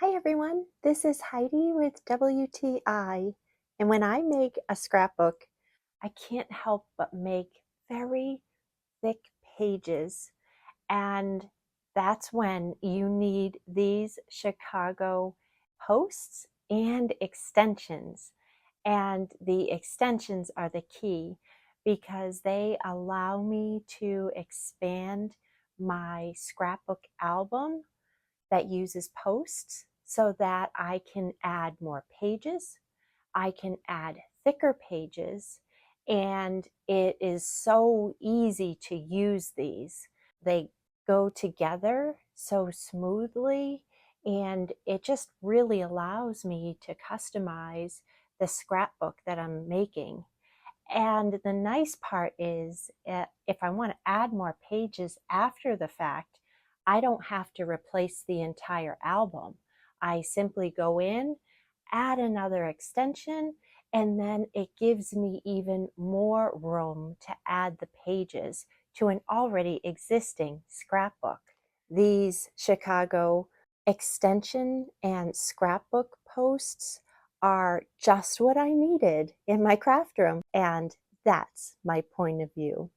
Hi everyone, this is Heidi with WTI, and when I make a scrapbook, I can't help but make very thick pages, and that's when you need these Chicago posts and extensions. And the extensions are the key because they allow me to expand my scrapbook album that uses posts so that I can add more pages, I can add thicker pages, and it is so easy to use these. They go together so smoothly, and it just really allows me to customize the scrapbook that I'm making. And the nice part is if I want to add more pages after the fact, I don't have to replace the entire album. I simply go in, add another extension, and then it gives me even more room to add the pages to an already existing scrapbook. These Chicago extension and scrapbook posts are just what I needed in my craft room, and that's my point of view.